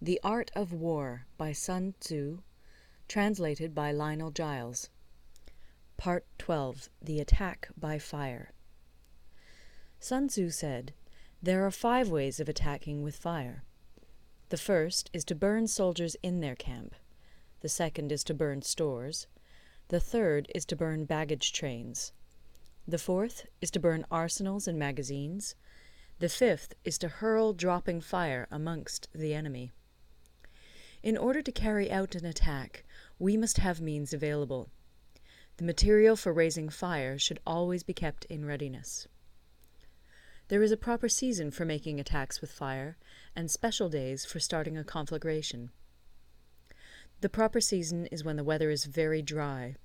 The Art of War by Sun Tzu, translated by Lionel Giles. Part 12. The Attack by Fire. Sun Tzu said, "There are 5 ways of attacking with fire. The first is to burn soldiers in their camp. The second is to burn stores. The third is to burn baggage trains. The fourth is to burn arsenals and magazines. The fifth is to hurl dropping fire amongst the enemy." In order to carry out an attack, we must have means available. The material for raising fire should always be kept in readiness. There is a proper season for making attacks with fire, and special days for starting a conflagration. The proper season is when the weather is very dry.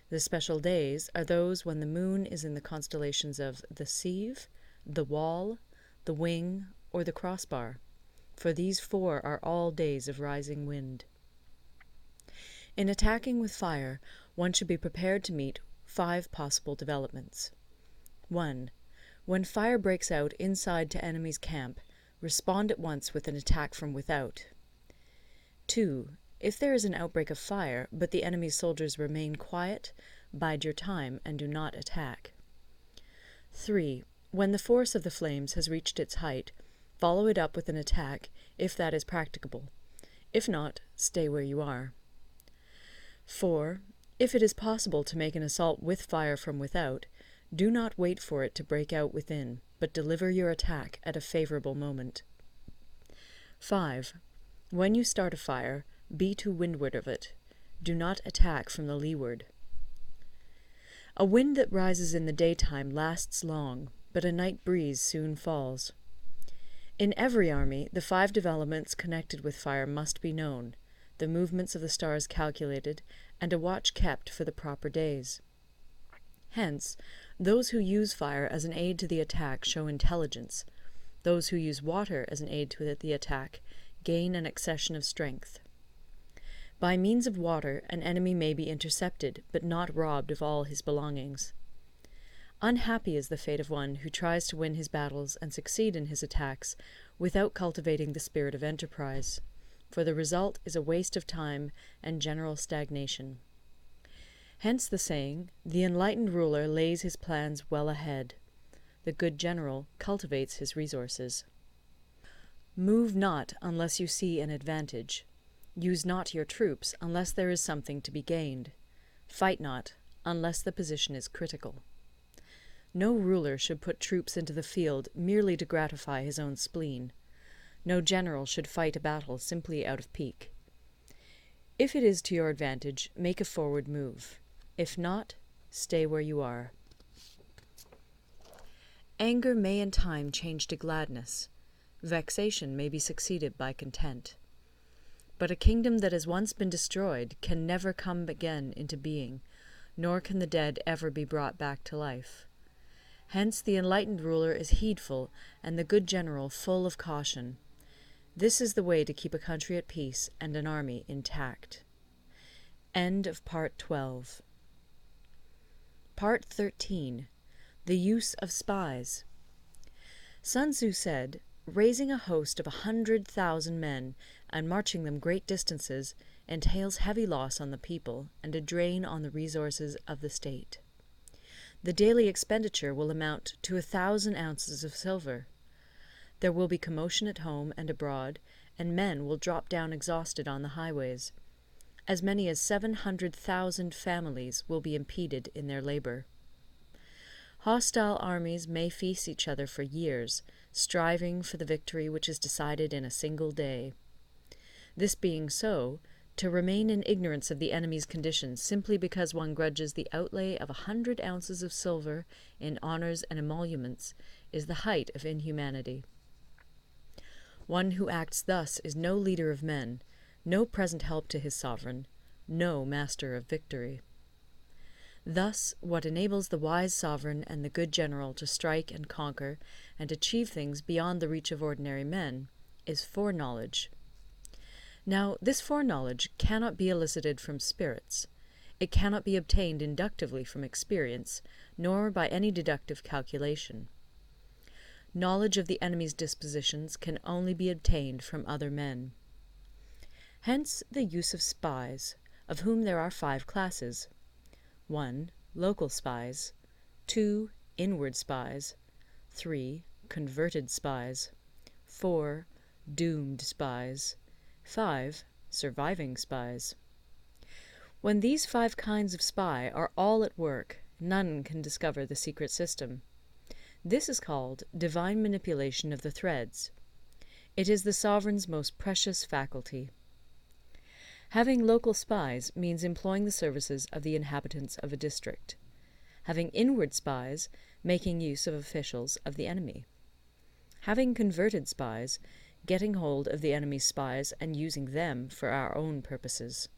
The special days are those when the moon is in the constellations of the Sieve, the Wall, the Wing, or the Crossbar, for these 4 are all days of rising wind. In attacking with fire, one should be prepared to meet 5 possible developments. 1. When fire breaks out inside to enemy's camp, respond at once with an attack from without. 2. If there is an outbreak of fire, but the enemy's soldiers remain quiet, bide your time and do not attack. 3. When the force of the flames has reached its height, follow it up with an attack, if that is practicable. If not, stay where you are. 4. If it is possible to make an assault with fire from without, do not wait for it to break out within, but deliver your attack at a favorable moment. 5. When you start a fire, be to windward of it. Do not attack from the leeward. A wind that rises in the daytime lasts long, but a night breeze soon falls. In every army, the 5 developments connected with fire must be known, the movements of the stars calculated, and a watch kept for the proper days. Hence, those who use fire as an aid to the attack show intelligence. Those who use water as an aid to the attack gain an accession of strength. By means of water, an enemy may be intercepted, but not robbed of all his belongings. Unhappy is the fate of one who tries to win his battles and succeed in his attacks without cultivating the spirit of enterprise, for the result is a waste of time and general stagnation. Hence the saying, "The enlightened ruler lays his plans well ahead. The good general cultivates his resources." Move not unless you see an advantage. Use not your troops unless there is something to be gained. Fight not unless the position is critical. No ruler should put troops into the field merely to gratify his own spleen. No general should fight a battle simply out of pique. If it is to your advantage, make a forward move. If not, stay where you are. Anger may in time change to gladness. Vexation may be succeeded by content. But a kingdom that has once been destroyed can never come again into being, nor can the dead ever be brought back to life. Hence the enlightened ruler is heedful, and the good general full of caution. This is the way to keep a country at peace and an army intact. End of Part 12. Part 13. The Use of Spies. Sun Tzu said, "Raising a host of 100,000 men and marching them great distances entails heavy loss on the people and a drain on the resources of the state. The daily expenditure will amount to 1,000 ounces of silver. There will be commotion at home and abroad, and men will drop down exhausted on the highways. As many as 700,000 families will be impeded in their labor. Hostile armies may feast each other for years, striving for the victory which is decided in a single day. This being so, to remain in ignorance of the enemy's condition simply because one grudges the outlay of 100 ounces of silver in honours and emoluments is the height of inhumanity. One who acts thus is no leader of men, no present help to his sovereign, no master of victory. Thus, what enables the wise sovereign and the good general to strike and conquer and achieve things beyond the reach of ordinary men is foreknowledge. Now, this foreknowledge cannot be elicited from spirits. It cannot be obtained inductively from experience, nor by any deductive calculation. Knowledge of the enemy's dispositions can only be obtained from other men. Hence the use of spies, of whom there are 5 classes. 1. Local spies. 2. Inward spies. 3. Converted spies. 4. Doomed spies. 5. Surviving spies. When these 5 kinds of spy are all at work, none can discover the secret system. This is called divine manipulation of the threads. It is the sovereign's most precious faculty. Having local spies means employing the services of the inhabitants of a district. Having inward spies, making use of officials of the enemy. Having converted spies, getting hold of the enemy's spies and using them for our own purposes.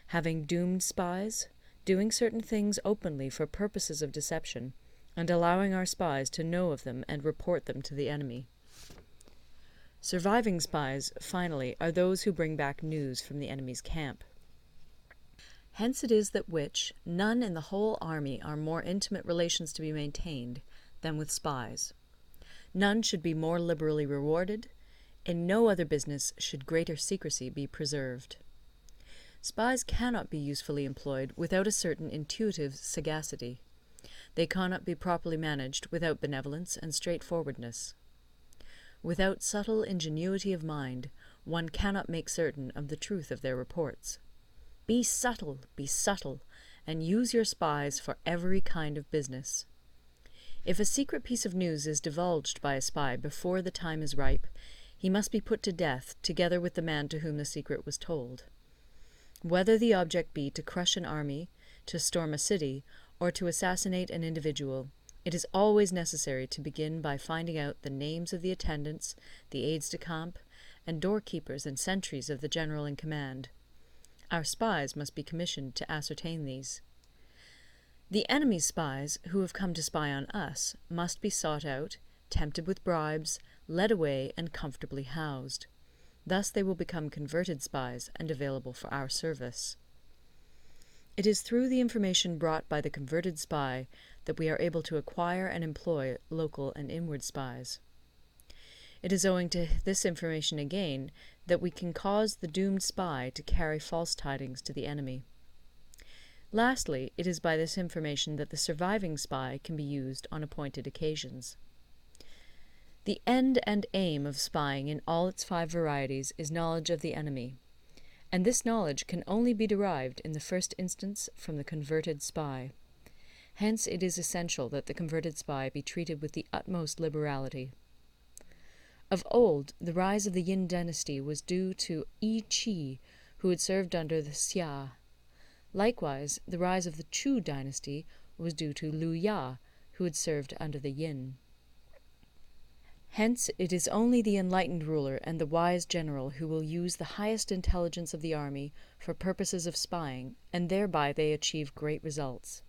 Having doomed spies, doing certain things openly for purposes of deception, and allowing our spies to know of them and report them to the enemy. Surviving spies, finally, are those who bring back news from the enemy's camp. Hence it is that none in the whole army are more intimate relations to be maintained than with spies. None should be more liberally rewarded. In no other business should greater secrecy be preserved. Spies cannot be usefully employed without a certain intuitive sagacity. They cannot be properly managed without benevolence and straightforwardness. Without subtle ingenuity of mind, one cannot make certain of the truth of their reports. Be subtle, and use your spies for every kind of business. If a secret piece of news is divulged by a spy before the time is ripe, he must be put to death together with the man to whom the secret was told. Whether the object be to crush an army, to storm a city, or to assassinate an individual, it is always necessary to begin by finding out the names of the attendants, the aides-de-camp, and doorkeepers and sentries of the general in command. Our spies must be commissioned to ascertain these. The enemy's spies, who have come to spy on us, must be sought out, tempted with bribes, led away, and comfortably housed. Thus they will become converted spies and available for our service. It is through the information brought by the converted spy that we are able to acquire and employ local and inward spies. It is owing to this information again that we can cause the doomed spy to carry false tidings to the enemy. Lastly, it is by this information that the surviving spy can be used on appointed occasions. The end and aim of spying in all its 5 varieties is knowledge of the enemy, and this knowledge can only be derived in the first instance from the converted spy. Hence it is essential that the converted spy be treated with the utmost liberality. Of old, the rise of the Yin dynasty was due to Yi Qi, who had served under the Xia. Likewise, the rise of the Chu dynasty was due to Liu Ya, who had served under the Yin. Hence it is only the enlightened ruler and the wise general who will use the highest intelligence of the army for purposes of spying, and thereby they achieve great results.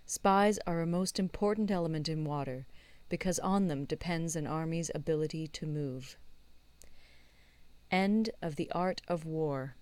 Spies are a most important element in water, because on them depends an army's ability to move. End of the Art of War.